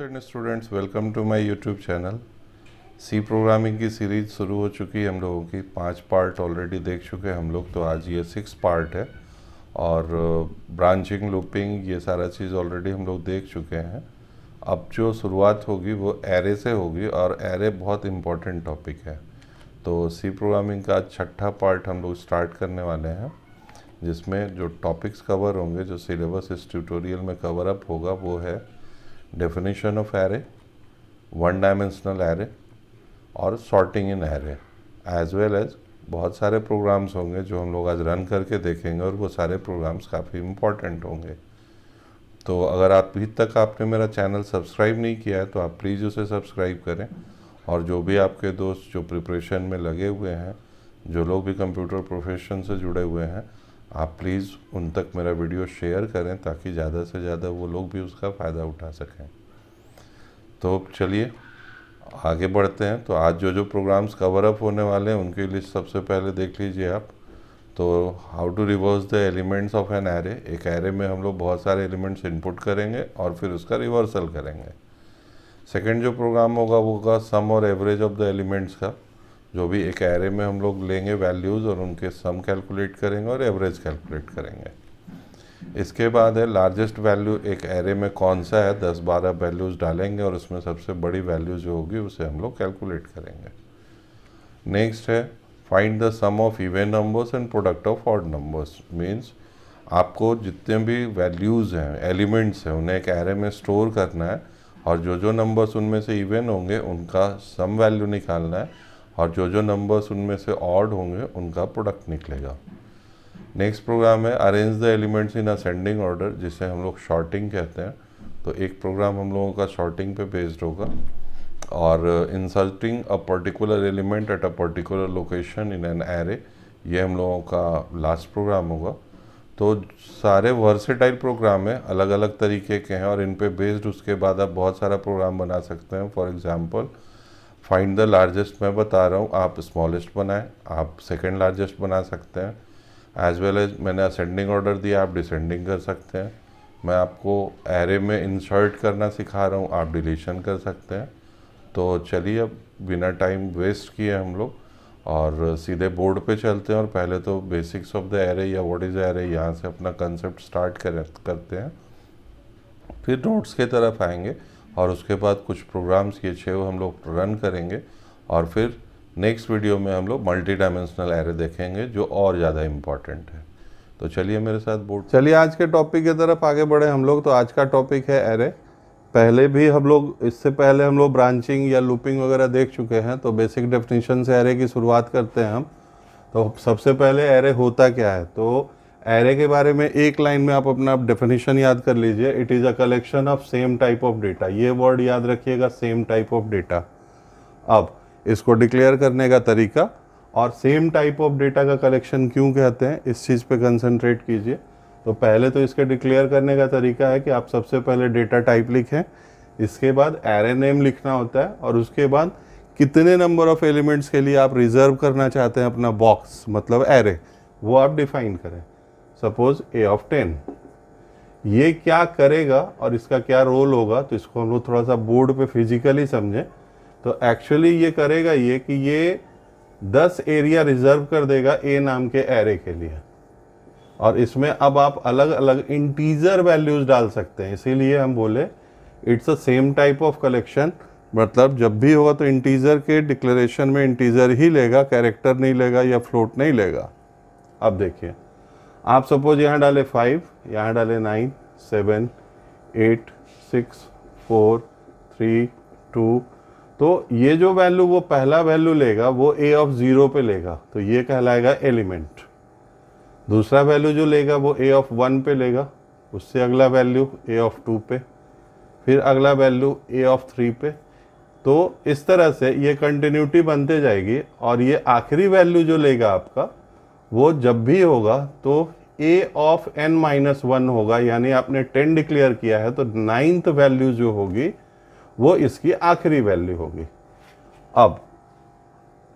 And students, welcome to my YouTube channel. C programming की series शुरू हो चुकी है हम लोगों की। 5 पार्ट ऑलरेडी देख चुके हैं हम लोग, तो आज ये 6 पार्ट है। और ब्रांचिंग, लूपिंग, ये सारा चीज़ ऑलरेडी हम लोग देख चुके हैं। अब जो शुरुआत होगी वो एरे से होगी, और एरे बहुत इम्पोर्टेंट टॉपिक है। तो सी प्रोग्रामिंग का 6ठा पार्ट हम लोग स्टार्ट करने वाले हैं, जिसमें जो टॉपिक्स कवर होंगे, जो सिलेबस इस ट्यूटोरियल में कवर अप होगा, वो है definition of array, one dimensional array और sorting in array, as well as बहुत सारे प्रोग्राम्स होंगे जो हम लोग आज रन करके देखेंगे, और वो सारे प्रोग्राम्स काफ़ी इम्पॉर्टेंट होंगे। तो अगर आप अभी तक आपने मेरा चैनल सब्सक्राइब नहीं किया है तो आप प्लीज़ उसे सब्सक्राइब करें। और जो भी आपके दोस्त जो प्रिपरेशन में लगे हुए हैं, जो लोग भी कंप्यूटर प्रोफेशन से जुड़े हुए हैं, आप प्लीज़ उन तक मेरा वीडियो शेयर करें, ताकि ज़्यादा से ज़्यादा वो लोग भी उसका फ़ायदा उठा सकें। तो चलिए आगे बढ़ते हैं। तो आज जो प्रोग्राम्स कवर अप होने वाले हैं उनकी लिस्ट सबसे पहले देख लीजिए आप। तो how to reverse the elements of an array. एक एरे में हम लोग बहुत सारे एलिमेंट्स इनपुट करेंगे और फिर उसका रिवर्सल करेंगे। सेकेंड जो प्रोग्राम होगा वो होगा सम और एवरेज ऑफ द एलिमेंट्स का। जो भी एक एरे में हम लोग लेंगे वैल्यूज़ और उनके सम कैलकुलेट करेंगे और एवरेज कैलकुलेट करेंगे। इसके बाद है लार्जेस्ट वैल्यू एक एरे में कौन सा है, 10-12 वैल्यूज़ डालेंगे और उसमें सबसे बड़ी वैल्यू जो होगी उसे हम लोग कैलकुलेट करेंगे। नेक्स्ट है find the sum of even numbers and product of odd numbers. Means आपको जितने भी वैल्यूज़ हैं, एलिमेंट्स हैं, उन्हें एक एरे में स्टोर करना है, और जो नंबर्स उनमें से इवन होंगे उनका सम वैल्यू निकालना है, और जो नंबर्स उनमें से ऑड होंगे उनका प्रोडक्ट निकलेगा। नेक्स्ट प्रोग्राम है arrange the elements in ascending order, जिसे हम लोग शॉर्टिंग कहते हैं। तो एक प्रोग्राम हम लोगों का शॉर्टिंग पे बेस्ड होगा। और inserting a particular element at a particular location in an array, ये हम लोगों का लास्ट प्रोग्राम होगा। तो सारे वर्सेटाइल प्रोग्राम है, अलग अलग तरीके के हैं, और इन पे बेस्ड उसके बाद आप बहुत सारा प्रोग्राम बना सकते हैं। For example find the largest मैं बता रहा हूँ, आप स्मॉलेस्ट बनाएं, आप सेकंड लार्जेस्ट बना सकते हैं। एज वेल एज मैंने असेंडिंग ऑर्डर दिया, आप डिसेंडिंग कर सकते हैं। मैं आपको एरे में इंसर्ट करना सिखा रहा हूँ, आप डिलीशन कर सकते हैं। तो चलिए अब बिना टाइम वेस्ट किए हम लोग और सीधे बोर्ड पे चलते हैं, और पहले तो बेसिक्स ऑफ द एरे या व्हाट इज़ एरे, यहाँ से अपना कंसेप्ट स्टार्ट करते हैं। फिर नोट्स की तरफ आएंगे, और उसके बाद कुछ प्रोग्राम्स ये 6 हम लोग रन करेंगे, और फिर नेक्स्ट वीडियो में हम लोग मल्टी डायमेंशनल एरे देखेंगे, जो और ज़्यादा इम्पॉर्टेंट है। तो चलिए मेरे साथ बोर्ड, चलिए आज के टॉपिक की तरफ आगे बढ़े हम लोग। तो आज का टॉपिक है एरे। पहले भी हम लोग, इससे पहले हम लोग ब्रांचिंग या लूपिंग वगैरह देख चुके हैं। तो बेसिक डेफिनेशन से एरे की शुरुआत करते हैं हम। तो सबसे पहले एरे होता क्या है, तो एरे के बारे में एक लाइन में आप अपना डेफिनेशन याद कर लीजिए। It is a collection of same type of data. ये वर्ड याद रखिएगा, सेम टाइप ऑफ डेटा। अब इसको डिक्लेयर करने का तरीका, और सेम टाइप ऑफ डेटा का कलेक्शन क्यों कहते हैं, इस चीज़ पे कंसंट्रेट कीजिए। तो पहले तो इसके डिक्लेयर करने का तरीका है कि आप सबसे पहले डेटा टाइप लिखें, इसके बाद एरे नेम लिखना होता है, और उसके बाद कितने नंबर ऑफ एलिमेंट्स के लिए आप रिजर्व करना चाहते हैं अपना बॉक्स, मतलब एरे, वो आप डिफाइन करें। Suppose A of 10। ये क्या करेगा और इसका क्या रोल होगा, तो इसको हम लोग थोड़ा सा बोर्ड पे फिजिकली समझें। तो एक्चुअली ये करेगा ये कि ये 10 एरिया रिजर्व कर देगा ए नाम के एरे के लिए, और इसमें अब आप अलग अलग इंटीजर वैल्यूज डाल सकते हैं। इसीलिए हम बोले it's a same type of collection. मतलब जब भी होगा तो इंटीजर के डिक्लेरेशन में इंटीजर ही लेगा, कैरेक्टर नहीं लेगा या फ्लोट नहीं लेगा। अब देखिए, आप सपोज यहाँ डाले 5, यहाँ डाले 9, 7, 8, 6, 4, 3, 2। तो ये जो वैल्यू वो पहला वैल्यू लेगा वो ए ऑफ 0 पे लेगा, तो ये कहलाएगा एलिमेंट। दूसरा वैल्यू जो लेगा वो ए ऑफ 1 पे लेगा, उससे अगला वैल्यू ए ऑफ 2 पे, फिर अगला वैल्यू ए ऑफ 3 पे। तो इस तरह से ये कंटिन्यूटी बनते जाएगी, और ये आखिरी वैल्यू जो लेगा आपका, वो जब भी होगा तो ए ऑफ n-1 होगा। यानी आपने 10 डिक्लेयर किया है, तो 9th वैल्यू जो होगी वो इसकी आखिरी वैल्यू होगी। अब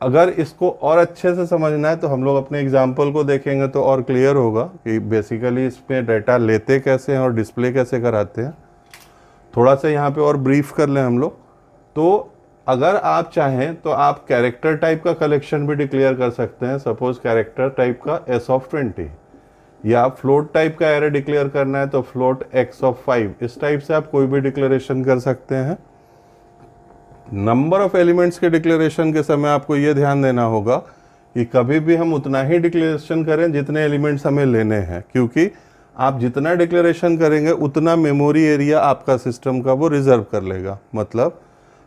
अगर इसको और अच्छे से समझना है तो हम लोग अपने एग्जाम्पल को देखेंगे तो और क्लियर होगा कि बेसिकली इसमें डेटा लेते कैसे हैं और डिस्प्ले कैसे कराते हैं। थोड़ा सा यहाँ पे और ब्रीफ कर लें हम लोग। तो अगर आप चाहें तो आप कैरेक्टर टाइप का कलेक्शन भी डिक्लेयर कर सकते हैं। सपोज कैरेक्टर टाइप का s ऑफ 20, या फ्लोट टाइप का एरे डिक्लेयर करना है तो फ्लोट x ऑफ 5, इस टाइप से आप कोई भी डिक्लेरेशन कर सकते हैं। नंबर ऑफ एलिमेंट्स के डिक्लेरेशन के समय आपको ये ध्यान देना होगा कि कभी भी हम उतना ही डिक्लेरेशन करें जितने एलिमेंट्स हमें लेने हैं, क्योंकि आप जितना डिक्लेरेशन करेंगे उतना मेमोरी एरिया आपका सिस्टम का वो रिजर्व कर लेगा। मतलब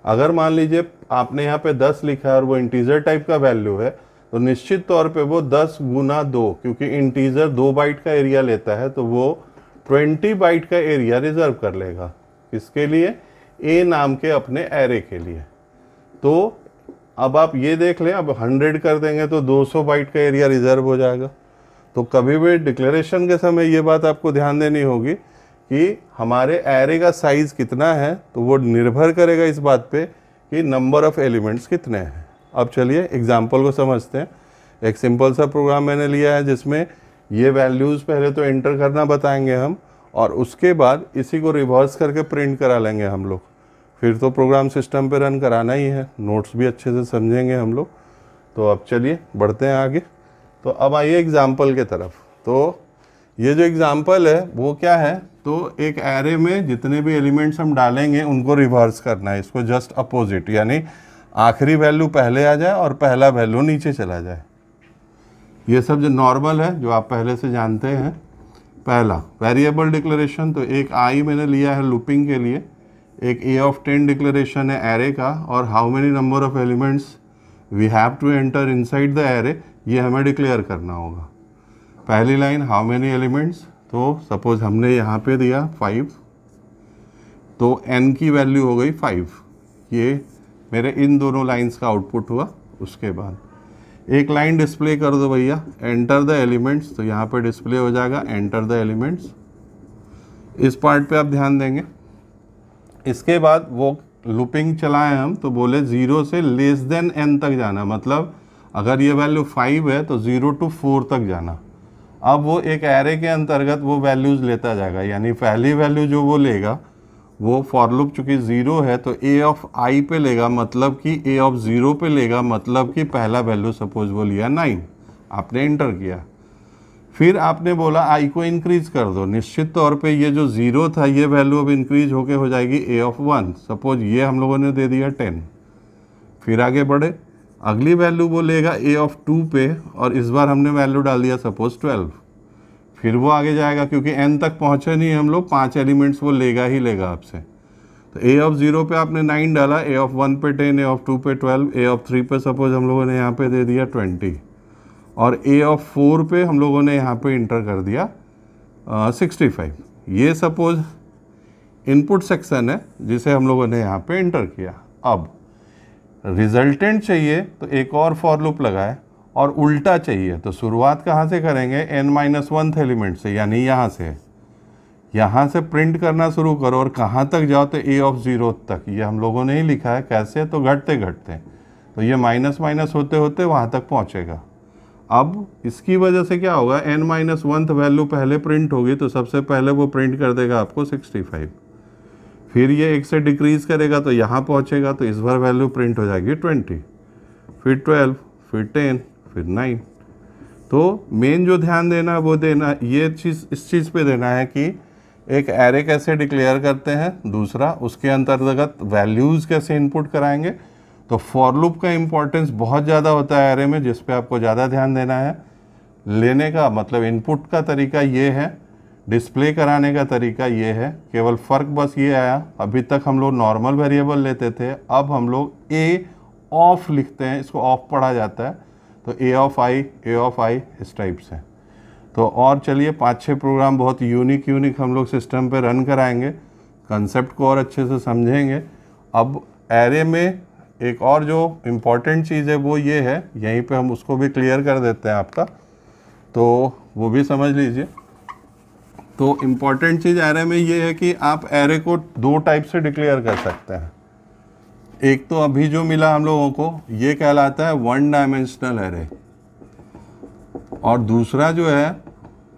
अगर मान लीजिए आपने यहाँ पे 10 लिखा है और वो इंटीजर टाइप का वैल्यू है, तो निश्चित तौर पे वो 10 गुना 2, क्योंकि इंटीजर 2 बाइट का एरिया लेता है, तो वो 20 बाइट का एरिया रिजर्व कर लेगा। इसके लिए ए नाम के अपने एरे के लिए। तो अब आप ये देख लें, अब 100 कर देंगे तो 200 बाइट का एरिया रिजर्व हो जाएगा। तो कभी भी डिक्लेरेशन के समय ये बात आपको ध्यान देनी होगी कि हमारे एरे का साइज कितना है, तो वो निर्भर करेगा इस बात पे कि नंबर ऑफ एलिमेंट्स कितने हैं। अब चलिए एग्जांपल को समझते हैं। एक सिंपल सा प्रोग्राम मैंने लिया है जिसमें ये वैल्यूज़ पहले तो एंटर करना बताएंगे हम, और उसके बाद इसी को रिवर्स करके प्रिंट करा लेंगे हम लोग। फिर तो प्रोग्राम सिस्टम पे रन कराना ही है, नोट्स भी अच्छे से समझेंगे हम लोग। तो अब चलिए बढ़ते हैं आगे। तो अब आइए एग्जाम्पल के तरफ। तो ये जो एग्जाम्पल है वो क्या है, तो एक एरे में जितने भी एलिमेंट्स हम डालेंगे उनको रिवर्स करना है, इसको जस्ट अपोजिट, यानी आखिरी वैल्यू पहले आ जाए और पहला वैल्यू नीचे चला जाए। ये सब जो नॉर्मल है, जो आप पहले से जानते हैं। पहला वेरिएबल डिक्लेरेशन, तो एक आई मैंने लिया है लूपिंग के लिए, एक ए ऑफ 10 डिक्लेरेशन है एरे का, और how many number of elements we have to enter inside the array, ये हमें डिक्लेयर करना होगा। पहली लाइन हाउ मेनी एलिमेंट्स, तो सपोज हमने यहाँ पे दिया 5, तो n की वैल्यू हो गई 5। ये मेरे इन दोनों लाइंस का आउटपुट हुआ। उसके बाद एक लाइन डिस्प्ले कर दो भैया, एंटर द एलिमेंट्स, तो यहाँ पे डिस्प्ले हो जाएगा एंटर द एलिमेंट्स। इस पार्ट पे आप ध्यान देंगे। इसके बाद वो लूपिंग चलाएं हम, तो बोले 0 से लेस देन n तक जाना, मतलब अगर ये वैल्यू 5 है तो 0 to 4 तक जाना। अब वो एक एरे के अंतर्गत वो वैल्यूज़ लेता जाएगा, यानी पहली वैल्यू जो वो लेगा वो फॉर लूप चूँकि 0 है तो a ऑफ i पे लेगा, मतलब कि a ऑफ 0 पे लेगा, मतलब कि पहला वैल्यू सपोज वो लिया 9, आपने इंटर किया। फिर आपने बोला i को इंक्रीज कर दो, निश्चित तौर पे ये जो 0 था ये वैल्यू अब इंक्रीज होके हो जाएगी a ऑफ 1, सपोज ये हम लोगों ने दे दिया 10। फिर आगे बढ़े, अगली वैल्यू वो लेगा a ऑफ 2 पे, और इस बार हमने वैल्यू डाल दिया सपोज 12। फिर वो आगे जाएगा, क्योंकि n तक पहुँचे नहीं हम लोग, 5 एलिमेंट्स वो लेगा ही लेगा आपसे। तो a ऑफ 0 पे आपने 9 डाला, a ऑफ 1 पे 10, a ऑफ 2 पे 12, a ऑफ 3 पे सपोज हम लोगों ने यहाँ पे दे दिया 20, और a ऑफ 4 पे हम लोगों ने यहाँ पे इंटर कर दिया 65। ये सपोज इनपुट सेक्शन है जिसे हम लोगों ने यहाँ पे इंटर किया। अब रिजल्टेंट चाहिए तो एक और फॉर लूप लगाए, और उल्टा चाहिए तो शुरुआत कहाँ से करेंगे, n-1th एलिमेंट से, यानी यहाँ से प्रिंट करना शुरू करो और कहाँ तक जाओ तो a ऑफ 0 तक। ये हम लोगों ने ही लिखा है, कैसे, तो घटते घटते, तो ये माइनस माइनस होते होते वहाँ तक पहुँचेगा। अब इसकी वजह से क्या होगा, n-1th वैल्यू पहले प्रिंट होगी, तो सबसे पहले वो प्रिंट कर देगा आपको 65। फिर ये 1 से डिक्रीज़ करेगा तो यहाँ पहुँचेगा, तो इस बार वैल्यू प्रिंट हो जाएगी 20, फिर 12, फिर 10, फिर 9। तो मेन जो ध्यान देना है वो देना, ये चीज़ इस चीज़ पे देना है कि एक एरे कैसे डिक्लेयर करते हैं, दूसरा उसके अंतर्गत वैल्यूज़ कैसे इनपुट कराएंगे। तो फॉर लूप का इम्पोर्टेंस बहुत ज़्यादा होता है एरे में, जिस पे आपको ज़्यादा ध्यान देना है। लेने का मतलब इनपुट का तरीका ये है, डिस्प्ले कराने का तरीका ये है, केवल फ़र्क बस ये आया, अभी तक हम लोग नॉर्मल वेरिएबल लेते थे, अब हम लोग ए ऑफ लिखते हैं, इसको ऑफ पढ़ा जाता है, तो ए ऑफ आई इस टाइप से। तो और चलिए 5-6 प्रोग्राम बहुत यूनिक हम लोग सिस्टम पे रन कराएंगे, कंसेप्ट को और अच्छे से समझेंगे। अब एरे में एक और जो इम्पॉर्टेंट चीज़ है वो ये है, यहीं पे हम उसको भी क्लियर कर देते हैं आपका, तो वो भी समझ लीजिए। तो इम्पॉर्टेंट चीज़ एरे में ये है कि आप एरे को 2 टाइप से डिक्लेयर कर सकते हैं। एक तो अभी जो मिला हम लोगों को ये कहलाता है 1 डायमेंशनल एरे, और दूसरा जो है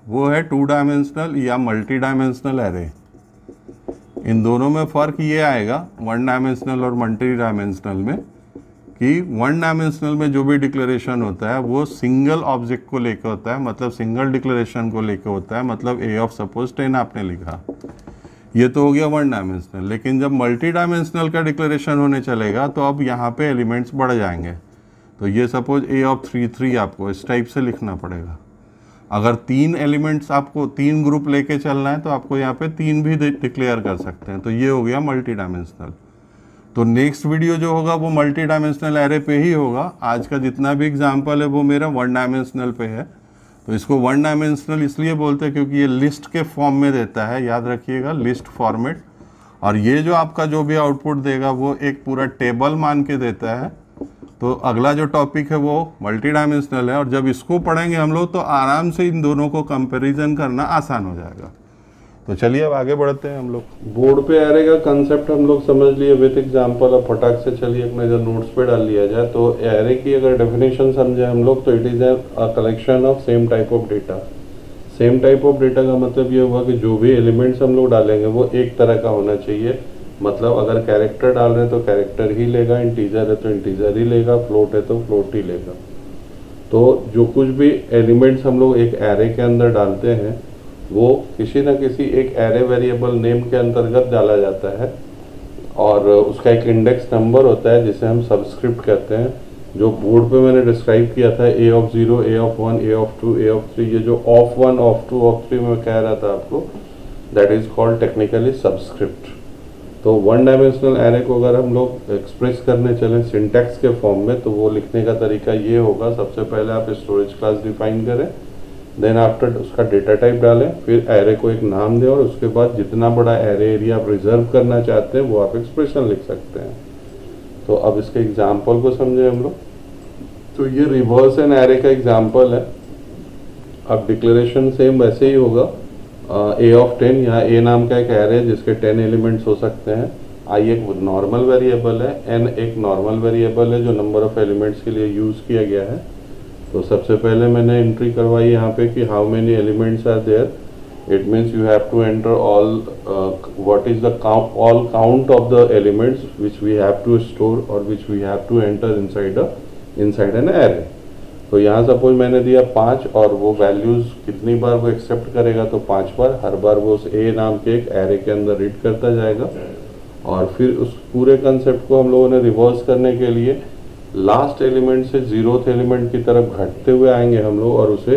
वो है 2 डायमेंशनल या मल्टी डायमेंशनल एरे। इन दोनों में फ़र्क ये आएगा वन डायमेंशनल और मल्टी डायमेंशनल में कि वन डायमेंशनल में जो भी डिक्लेरेशन होता है वो सिंगल ऑब्जेक्ट को लेकर होता है, मतलब सिंगल डिक्लेरेशन को लेकर होता है, मतलब ए ऑफ सपोज 10 आपने लिखा, ये तो हो गया वन डायमेंशनल। लेकिन जब मल्टी डायमेंशनल का डिक्लेरेशन होने चलेगा तो अब यहाँ पे एलिमेंट्स बढ़ जाएंगे। तो ये सपोज ए ऑफ 3 आपको इस टाइप से लिखना पड़ेगा। अगर 3 एलिमेंट्स आपको 3 ग्रुप लेके चलना है तो आपको यहाँ पे 3 भी डिक्लेयर कर सकते हैं। तो ये हो गया मल्टी डायमेंशनल। तो नेक्स्ट वीडियो जो होगा वो मल्टी डायमेंशनल एरे पे ही होगा। आज का जितना भी एग्जांपल है वो मेरा वन डायमेंशनल पे है। तो इसको वन डायमेंशनल इसलिए बोलते हैं क्योंकि ये लिस्ट के फॉर्म में देता है, याद रखिएगा, लिस्ट फॉर्मेट। और ये जो आपका जो भी आउटपुट देगा वो एक पूरा टेबल मान के देता है। तो अगला जो टॉपिक है वो मल्टी डायमेंशनल है, और जब इसको पढ़ेंगे हम लोग तो आराम से इन दोनों को कंपैरिजन करना आसान हो जाएगा। तो चलिए अब आगे बढ़ते हैं। हम लोग बोर्ड पे एरे का कंसेप्ट हम लोग समझ लिए विद एग्जांपल। अब फटाक से चलिए अपने जो नोट्स पे डाल लिया जाए। तो एरे की अगर डेफिनेशन समझे हम लोग तो it is a collection of same type of data. Same type of data का मतलब ये हुआ कि जो भी एलिमेंट्स हम लोग डालेंगे वो एक तरह का होना चाहिए। मतलब अगर कैरेक्टर डाल रहे हैं तो कैरेक्टर ही लेगा, इंटीजर है तो इंटीजर ही लेगा, फ्लोट है तो फ्लोट ही लेगा। तो जो कुछ भी एलिमेंट्स हम लोग एक एरे के अंदर डालते हैं वो किसी न किसी एक एरे वेरिएबल नेम के अंतर्गत डाला जाता है, और उसका एक इंडेक्स नंबर होता है जिसे हम सबस्क्रिप्ट कहते हैं। जो बोर्ड पे मैंने डिस्क्राइब किया था A of 0, A of 1, A of 2, A of 3, ये जो ऑफ 1, ऑफ 2, ऑफ 3 में कह रहा था आपको, that is called technically subscript. तो वन डायमेंशनल एरे को अगर हम लोग एक्सप्रेस करने चलें सिंटैक्स के फॉर्म में तो वो लिखने का तरीका ये होगा। सबसे पहले आप स्टोरेज क्लास डिफाइन करें, देन आफ्टर उसका डेटा टाइप डालें, फिर एरे को एक नाम दें, और उसके बाद जितना बड़ा एरे एरिया आप रिजर्व करना चाहते हैं वो आप एक्सप्रेशन लिख सकते हैं। तो अब इसके एग्जाम्पल को समझे हम लोग। तो ये रिवर्स एन एरे का एग्जाम्पल है। अब डिक्लेरेशन सेम वैसे ही होगा। ए ऑफ 10, यहाँ ए नाम का एक एरे है जिसके 10 एलिमेंट्स हो सकते हैं। आई एक नॉर्मल वेरिएबल है, एन एक नॉर्मल वेरिएबल है जो नंबर ऑफ एलिमेंट्स के लिए यूज़ किया गया है। तो सबसे पहले मैंने एंट्री करवाई यहाँ पे कि how many elements are there. It means you have to enter all what is the all count of the elements which we have to store और which we have to enter inside an array. तो यहाँ suppose मैंने दिया 5 और वो values कितनी बार वो accept करेगा तो 5 बार। हर बार वो उस ए नाम के एक एरे के अंदर रीड करता जाएगा, और फिर उस पूरे कंसेप्ट को हम लोगों ने रिवर्स करने के लिए लास्ट एलिमेंट से 0th एलिमेंट की तरफ घटते हुए आएंगे हम लोग और उसे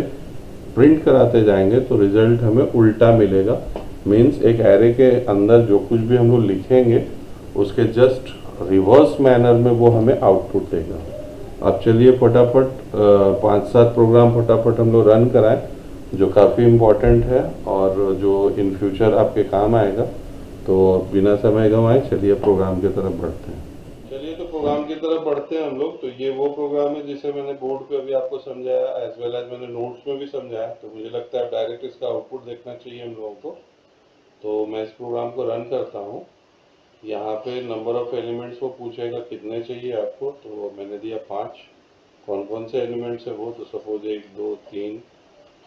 प्रिंट कराते जाएंगे। तो रिजल्ट हमें उल्टा मिलेगा। मीन्स एक एरे के अंदर जो कुछ भी हम लोग लिखेंगे उसके जस्ट रिवर्स मैनर में वो हमें आउटपुट देगा। अब चलिए फटाफट 5-7 प्रोग्राम फटाफट हम लोग रन कराएं जो काफ़ी इम्पोर्टेंट है और जो इन फ्यूचर आपके काम आएगा। तो बिना समय गंवाए चलिए प्रोग्राम की तरफ बढ़ते हैं। चलिए तो प्रोग्राम की तरफ बढ़ते हैं हम लोग। तो ये वो प्रोग्राम है जिसे मैंने बोर्ड पे अभी आपको समझाया, एज वेल एज मैंने नोट्स में भी समझाया। तो मुझे लगता है डायरेक्ट इसका आउटपुट देखना चाहिए हम लोगों को। तो मैं इस प्रोग्राम को रन करता हूँ। यहाँ पे नंबर ऑफ एलिमेंट्स वो पूछेगा कितने चाहिए आपको, तो मैंने दिया 5। कौन कौन से एलिमेंट्स है वो, तो सपोज 1, 2, 3,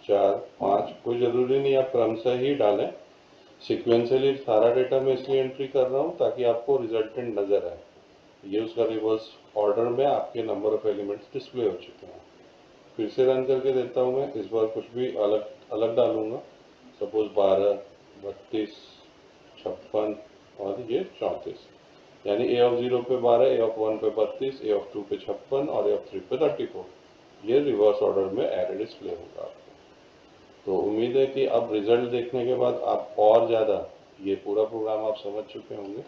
4, 5। कोई ज़रूरी नहीं आप क्रमशः ही डालें, सिक्वेंशियली सारा डेटा मैं इसलिए एंट्री कर रहा हूँ ताकि आपको रिजल्टेंट नज़र आए। ये उसका रिवर्स ऑर्डर में आपके नंबर ऑफ एलिमेंट्स डिस्प्ले हो चुके हैं। फिर से रन करके देता हूँ मैं। इस बार कुछ भी अलग अलग डालूंगा। सपोज 12, 32, 56 और ये 34। यानी ए ऑफ 0 पे 12, ए ऑफ 1 पे 32, ए ऑफ 2 पे 56 और ए ऑफ 3 पे 34। ये रिवर्स ऑर्डर में एरे डिस्प्ले होगा आपको। तो उम्मीद है कि अब रिजल्ट देखने के बाद आप और ज़्यादा ये पूरा प्रोग्राम आप समझ चुके होंगे।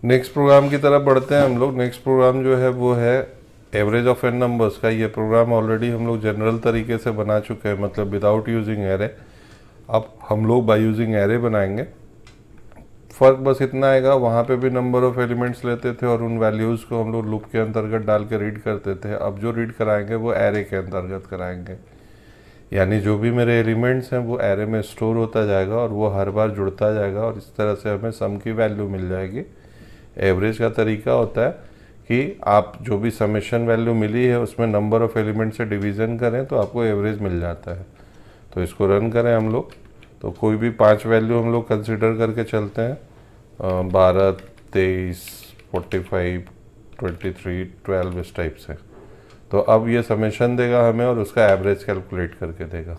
नेक्स्ट प्रोग्राम की तरफ बढ़ते हैं हम लोग। नेक्स्ट प्रोग्राम जो है वो है एवरेज ऑफ एन नंबर्स का। ये प्रोग्राम ऑलरेडी हम लोग जनरल तरीके से बना चुके हैं, मतलब विदाउट यूजिंग एरे। अब हम लोग बाय यूजिंग एरे बनाएंगे। फ़र्क बस इतना आएगा, वहाँ पे भी नंबर ऑफ एलिमेंट्स लेते थे और उन वैल्यूज़ को हम लोग लूप के अंतर्गत डाल के रीड करते थे। अब जो रीड कराएंगे वो एरे के अंतर्गत कराएंगे। यानी जो भी मेरे एलिमेंट्स हैं वो एरे में स्टोर होता जाएगा और वो हर बार जुड़ता जाएगा, और इस तरह से हमें सम की वैल्यू मिल जाएगी। एवरेज का तरीका होता है कि आप जो भी समेशन वैल्यू मिली है उसमें नंबर ऑफ एलिमेंट से डिवीज़न करें तो आपको एवरेज मिल जाता है। तो इसको रन करें हम लोग। तो कोई भी 5 वैल्यू हम लोग कंसिडर करके चलते हैं। 12, 23, 45, 23, 12 इस टाइप से। तो अब ये समेशन देगा हमें और उसका एवरेज कैलकुलेट करके देगा।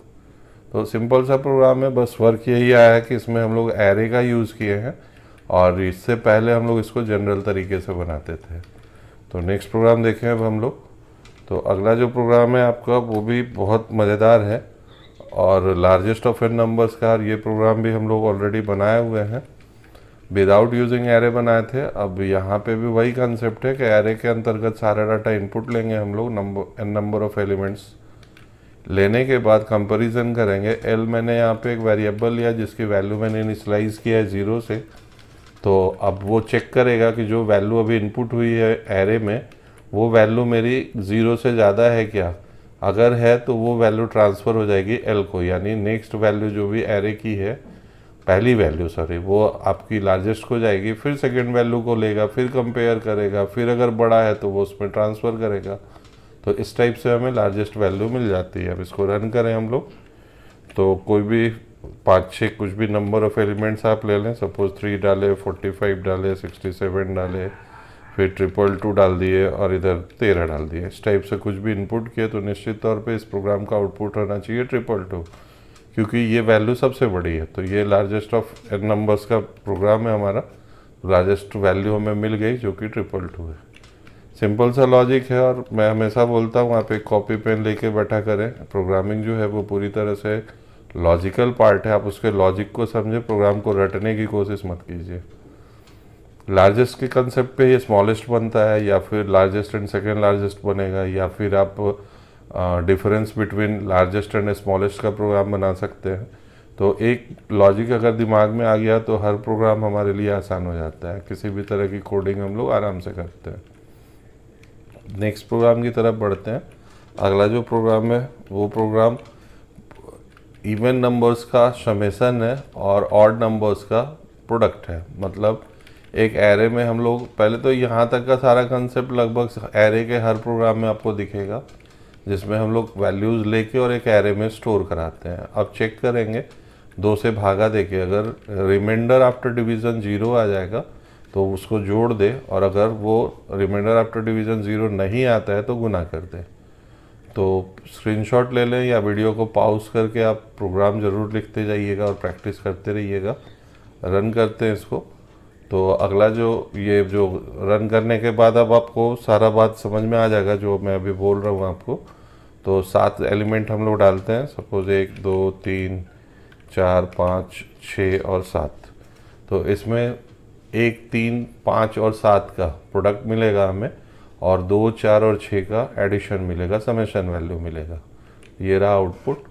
तो सिंपल सा प्रोग्राम है, बस वर्क यही आया है कि इसमें हम लोग एरे का यूज़ किए हैं और इससे पहले हम लोग इसको जनरल तरीके से बनाते थे। तो नेक्स्ट प्रोग्राम देखें अब हम लोग। तो अगला जो प्रोग्राम है आपका वो भी बहुत मज़ेदार है और लार्जेस्ट ऑफ एन नंबर्स का ये प्रोग्राम भी हम लोग ऑलरेडी बनाए हुए हैं, विदाउट यूजिंग एरे बनाए थे। अब यहाँ पे भी वही कंसेप्ट है कि एरे के अंतर्गत सारा डाटा इनपुट लेंगे हम लोग, नंबर ऑफ एलिमेंट्स लेने के बाद कंपैरिजन करेंगे। एल मैंने यहाँ पे एक वेरिएबल लिया जिसकी वैल्यू मैंने इनिशियलाइज किया है 0 से। तो अब वो चेक करेगा कि जो वैल्यू अभी इनपुट हुई है एरे में वो वैल्यू मेरी 0 से ज़्यादा है क्या। अगर है तो वो वैल्यू ट्रांसफ़र हो जाएगी एल को, यानी नेक्स्ट वैल्यू जो भी एरे की है, पहली वैल्यू सॉरी, वो आपकी लार्जेस्ट को जाएगी, फिर सेकेंड वैल्यू को लेगा, फिर कंपेयर करेगा, फिर अगर बड़ा है तो वो उसमें ट्रांसफ़र करेगा। तो इस टाइप से हमें लार्जेस्ट वैल्यू मिल जाती है। अब इसको रन करें हम लोग, तो कोई भी 5-6 कुछ भी नंबर ऑफ एलिमेंट्स आप ले लें, सपोज 3 डाले, 45 डाले, 67 डाले, फिर 222 डाल दिए और इधर 13 डाल दिए। इस टाइप से कुछ भी इनपुट किए तो निश्चित तौर पे इस प्रोग्राम का आउटपुट होना चाहिए 222, क्योंकि ये वैल्यू सबसे बड़ी है। तो ये लार्जेस्ट ऑफ एन नंबर्स का प्रोग्राम है हमारा, लार्जेस्ट वैल्यू हमें मिल गई जो कि 222 है। सिंपल सा लॉजिक है और मैं हमेशा बोलता हूँ आप एक कॉपी पेन लेके बैठा करें। प्रोग्रामिंग जो है वो पूरी तरह से लॉजिकल पार्ट है, आप उसके लॉजिक को समझे, प्रोग्राम को रटने की कोशिश मत कीजिए। लार्जेस्ट के कंसेप्ट पे ये स्मॉलेस्ट बनता है, या फिर लार्जेस्ट एंड सेकेंड लार्जेस्ट बनेगा, या फिर आप difference between largest and smallest का प्रोग्राम बना सकते हैं। तो एक लॉजिक अगर दिमाग में आ गया तो हर प्रोग्राम हमारे लिए आसान हो जाता है, किसी भी तरह की कोडिंग हम लोग आराम से करते हैं। नेक्स्ट प्रोग्राम की तरफ बढ़ते हैं। अगला जो प्रोग्राम है वो प्रोग्राम इवन नंबर्स का समेशन है और ऑड नंबर्स का प्रोडक्ट है। मतलब एक एरे में हम लोग, पहले तो यहाँ तक का सारा कंसेप्ट लगभग एरे के हर प्रोग्राम में आपको दिखेगा, जिसमें हम लोग वैल्यूज़ लेके और एक एरे में स्टोर कराते हैं। अब चेक करेंगे 2 से भागा देके, अगर रिमाइंडर आफ्टर डिवीज़न 0 आ जाएगा तो उसको जोड़ दे, और अगर वो रिमाइंडर आफ्टर डिवीज़न 0 नहीं आता है तो गुना कर दे। तो स्क्रीनशॉट ले लें या वीडियो को पॉज करके आप प्रोग्राम ज़रूर लिखते जाइएगा और प्रैक्टिस करते रहिएगा। रन करते हैं इसको। तो अगला जो रन करने के बाद अब आपको सारा बात समझ में आ जाएगा जो मैं अभी बोल रहा हूँ आपको। तो 7 एलिमेंट हम लोग डालते हैं, सपोज 1, 2, 3, 4, 5, 6 और 7। तो इसमें 1, 3, 5 और 7 का प्रोडक्ट मिलेगा हमें, और 2, 4 और 6 का एडिशन मिलेगा, समेशन वैल्यू मिलेगा। ये रहा आउटपुट।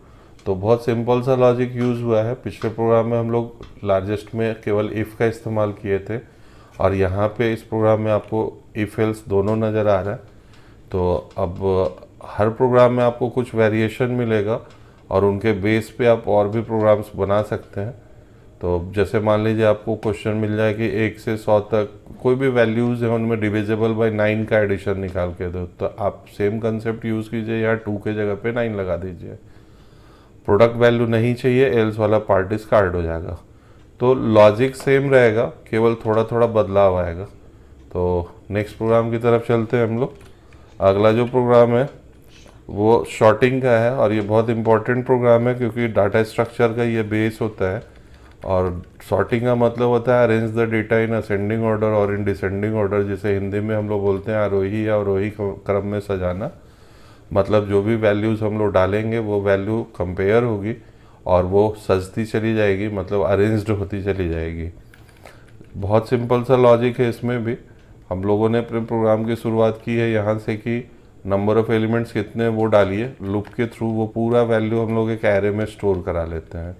तो बहुत सिंपल सा लॉजिक यूज़ हुआ है। पिछले प्रोग्राम में हम लोग लार्जेस्ट में केवल इफ़ का इस्तेमाल किए थे, और यहाँ पे इस प्रोग्राम में आपको इफ़ एल्स दोनों नज़र आ रहा है। तो अब हर प्रोग्राम में आपको कुछ वेरिएशन मिलेगा और उनके बेस पे आप और भी प्रोग्राम्स बना सकते हैं। तो जैसे मान लीजिए आपको क्वेश्चन मिल जाए कि 1 से 100 तक कोई भी वैल्यूज़ हैं उनमें डिविजिबल बाय 9 का एडिशन निकाल के दो, तो आप सेम कंसेप्ट यूज़ कीजिए, यहाँ 2 के जगह पे 9 लगा दीजिए। प्रोडक्ट वैल्यू नहीं चाहिए, एल्स वाला पार्ट डिस्कार्ड हो जाएगा। तो लॉजिक सेम रहेगा, केवल थोड़ा थोड़ा बदलाव आएगा। तो नेक्स्ट प्रोग्राम की तरफ चलते हैं हम लोग। अगला जो प्रोग्राम है वो शॉर्टिंग का है, और ये बहुत इंपॉर्टेंट प्रोग्राम है क्योंकि डाटा स्ट्रक्चर का ये बेस होता है। और सॉर्टिंग का मतलब होता है arrange the data in ascending order और इन डिसेंडिंग ऑर्डर, जिसे हिंदी में हम लोग बोलते हैं आरोही या अवरोही क्रम में सजाना। मतलब जो भी वैल्यूज़ हम लोग डालेंगे वो वैल्यू कंपेयर होगी और वो सजती चली जाएगी, मतलब अरेंज्ड होती चली जाएगी। बहुत सिंपल सा लॉजिक है इसमें भी। हम लोगों ने अपने प्रोग्राम की शुरुआत की है यहाँ से कि नंबर ऑफ़ एलिमेंट्स कितने वो डालिए, लूप के थ्रू वो पूरा वैल्यू हम लोग एक एरे में स्टोर करा लेते हैं।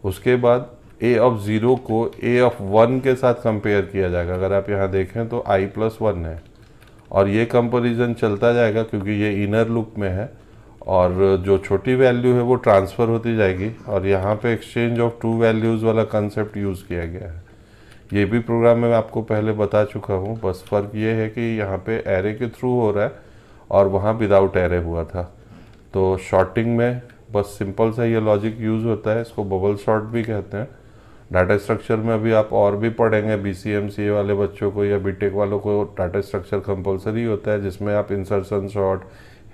उसके बाद a ऑफ 0 को a ऑफ 1 के साथ कंपेयर किया जाएगा। अगर आप यहाँ देखें तो i+1 है, और ये कंपैरिजन चलता जाएगा क्योंकि ये इनर लूप में है, और जो छोटी वैल्यू है वो ट्रांसफ़र होती जाएगी। और यहाँ पे एक्सचेंज ऑफ 2 वैल्यूज़ वाला कंसेप्ट यूज़ किया गया है। ये भी प्रोग्राम में आपको पहले बता चुका हूँ, बस फ़र्क ये है कि यहाँ पे एरे के थ्रू हो रहा है और वहाँ विदाउट एरे हुआ था। तो शॉर्टिंग में बस सिंपल सा ये लॉजिक यूज़ होता है, इसको बबल शॉर्ट भी कहते हैं। डाटा स्ट्रक्चर में अभी आप और भी पढ़ेंगे, BCMCA वाले बच्चों को या बीटेक वालों को डाटा स्ट्रक्चर कंपलसरी होता है, जिसमें आप इंसर्शन शॉट,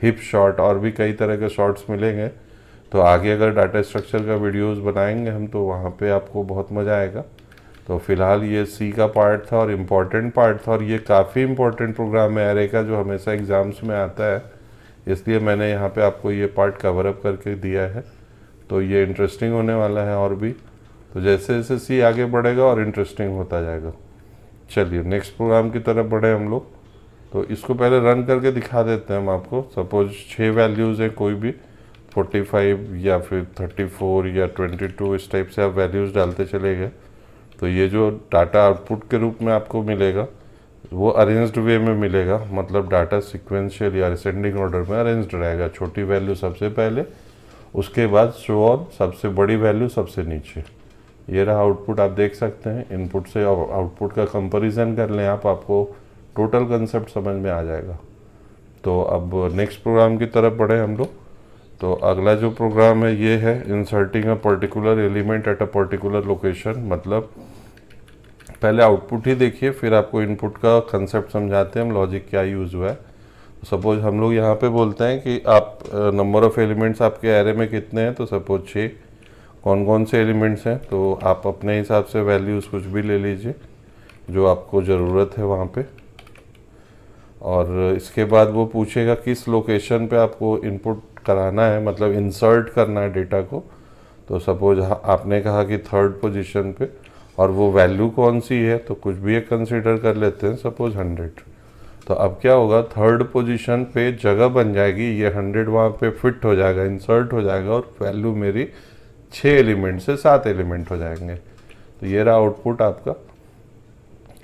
हिप शॉट और भी कई तरह के शॉट्स मिलेंगे। तो आगे अगर डाटा स्ट्रक्चर का वीडियोस बनाएंगे हम तो वहाँ पे आपको बहुत मज़ा आएगा। तो फिलहाल ये सी का पार्ट था और इम्पॉर्टेंट पार्ट था, और ये काफ़ी इम्पोर्टेंट प्रोग्राम है एरे का, जो हमेशा एग्ज़ाम्स में आता है, इसलिए मैंने यहाँ पे आपको ये पार्ट कवर अप करके दिया है। तो ये इंटरेस्टिंग होने वाला है और भी, तो जैसे जैसे सी आगे बढ़ेगा और इंटरेस्टिंग होता जाएगा। चलिए नेक्स्ट प्रोग्राम की तरफ बढ़े हम लोग। तो इसको पहले रन करके दिखा देते हैं हम आपको। सपोज 6 वैल्यूज़ हैं, कोई भी 45 या फिर 34 या 22, इस टाइप से आप वैल्यूज़ डालते चले गए। तो ये जो डाटा आउटपुट के रूप में आपको मिलेगा वो अरेंज्ड वे में मिलेगा, मतलब डाटा सिक्वेंशियल या असेंडिंग ऑर्डर में अरेंज्ड रहेगा। छोटी वैल्यू सबसे पहले, उसके बाद सो ऑन, सबसे बड़ी वैल्यू सबसे नीचे। ये रहा आउटपुट, आप देख सकते हैं। इनपुट से आउटपुट का कंपैरिजन कर लें आप, आपको टोटल कंसेप्ट समझ में आ जाएगा। तो अब नेक्स्ट प्रोग्राम की तरफ बढ़े हम लोग। तो अगला जो प्रोग्राम है ये है inserting a particular element at a particular location. मतलब पहले आउटपुट ही देखिए, फिर आपको इनपुट का कंसेप्ट समझाते हैं हम, लॉजिक क्या यूज़ हुआ है। तो सपोज हम लोग यहाँ पे बोलते हैं कि आप नंबर ऑफ़ एलिमेंट्स आपके एरे में कितने हैं, तो सपोज 6। कौन कौन से एलिमेंट्स हैं, तो आप अपने हिसाब से वैल्यूज़ कुछ भी ले लीजिए जो आपको ज़रूरत है वहाँ पे। और इसके बाद वो पूछेगा किस लोकेशन पे आपको इनपुट कराना है, मतलब इंसर्ट करना है डेटा को। तो सपोज आपने कहा कि 3rd पोजीशन पे, और वो वैल्यू कौन सी है, तो कुछ भी एक कंसीडर कर लेते हैं, सपोज 100। तो अब क्या होगा, 3rd पोजीशन पे जगह बन जाएगी, ये 100 वहाँ पे फिट हो जाएगा, इंसर्ट हो जाएगा, और वैल्यू मेरी 6 एलिमेंट से 7 एलिमेंट हो जाएंगे। तो ये रहा आउटपुट आपका।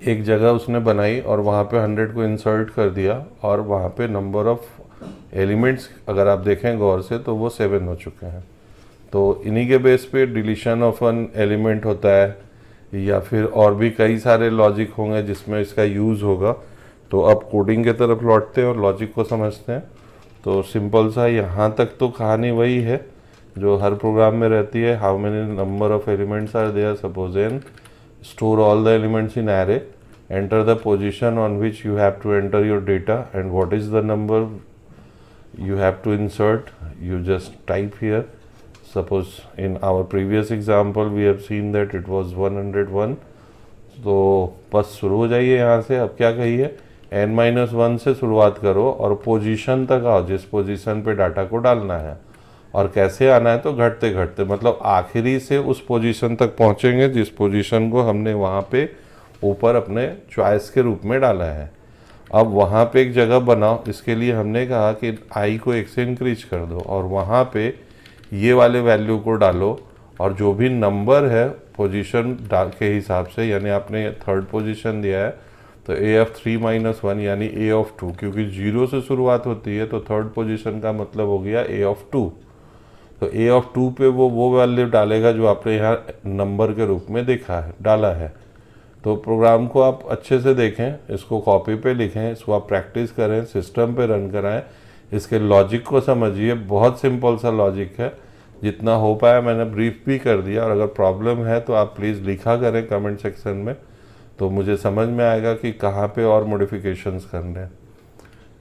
एक जगह उसने बनाई और वहाँ पे 100 को इंसर्ट कर दिया, और वहाँ पे नंबर ऑफ एलिमेंट्स अगर आप देखें गौर से तो वो 7 हो चुके हैं। तो इन्हीं के बेस पे डिलीशन ऑफ एन एलिमेंट होता है, या फिर और भी कई सारे लॉजिक होंगे जिसमें इसका यूज़ होगा। तो अब कोडिंग के तरफ लौटते हैं और लॉजिक को समझते हैं। तो सिंपल सा यहाँ तक तो कहानी वही है जो हर प्रोग्राम में रहती है। How many number of elements are there, suppose n, store all the elements in array, enter the position on which you have to enter your data, and what is the number you have to insert, you just type here. Suppose in our previous example we have seen that it was 101. तो बस शुरू हो जाइए यहाँ से। अब क्या कहिए, n-1 से शुरुआत करो और पोजीशन तक आओ जिस पोजीशन पे डाटा को डालना है। और कैसे आना है, तो घटते घटते, मतलब आखिरी से उस पोजीशन तक पहुँचेंगे जिस पोजीशन को हमने वहाँ पे ऊपर अपने चॉइस के रूप में डाला है। अब वहाँ पे एक जगह बनाओ, इसके लिए हमने कहा कि i को 1 से इंक्रीज कर दो, और वहाँ पे ये वाले वैल्यू को डालो, और जो भी नंबर है पोजीशन डाल के हिसाब से, यानी आपने 3rd पोजीशन दिया है तो a(3-1) यानी a(2), क्योंकि 0 से शुरुआत होती है तो 3rd पोजीशन का मतलब हो गया a(2). तो a(2) पे वो वैल्यू डालेगा जो आपने यहाँ नंबर के रूप में देखा है, डाला है। तो प्रोग्राम को आप अच्छे से देखें, इसको कॉपी पे लिखें, इसको आप प्रैक्टिस करें, सिस्टम पे रन कराएं, इसके लॉजिक को समझिए। बहुत सिंपल सा लॉजिक है, जितना हो पाया मैंने ब्रीफ भी कर दिया। और अगर प्रॉब्लम है तो आप प्लीज़ लिखा करें कमेंट सेक्शन में, तो मुझे समझ में आएगा कि कहाँ पे और मॉडिफिकेशंस करने हैं।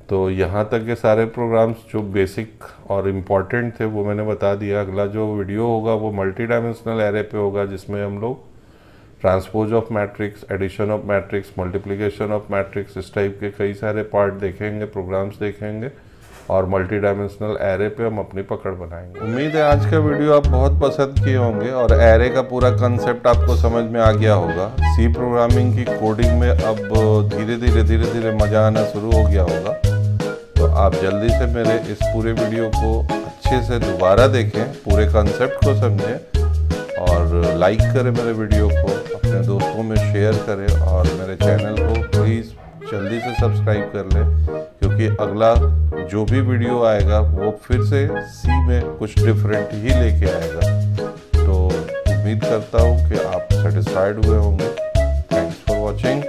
तो यहाँ तक के सारे प्रोग्राम्स जो बेसिक और इम्पॉर्टेंट थे वो मैंने बता दिया। अगला जो वीडियो होगा वो मल्टी डायमेंशनल एरे पे होगा, जिसमें हम लोग transpose of matrix, addition of matrix, multiplication of matrix, इस टाइप के कई सारे पार्ट देखेंगे, प्रोग्राम्स देखेंगे, और मल्टी डायमेंशनल एरे पे हम अपनी पकड़ बनाएंगे। उम्मीद है आज का वीडियो आप बहुत पसंद किए होंगे और एरे का पूरा कंसेप्ट आपको समझ में आ गया होगा। सी प्रोग्रामिंग की कोडिंग में अब धीरे धीरे मज़ा आना शुरू हो गया होगा। तो आप जल्दी से मेरे इस पूरे वीडियो को अच्छे से दोबारा देखें, पूरे कंसेप्ट को समझें, और लाइक करें मेरे वीडियो को, अपने दोस्तों में शेयर करें, और मेरे चैनल को प्लीज़ जल्दी से सब्सक्राइब कर लें, क्योंकि अगला जो भी वीडियो आएगा वो फिर से सी में कुछ डिफरेंट ही लेके आएगा। तो उम्मीद करता हूँ कि आप सेटिस्फाइड हुए होंगे। Thanks for watching.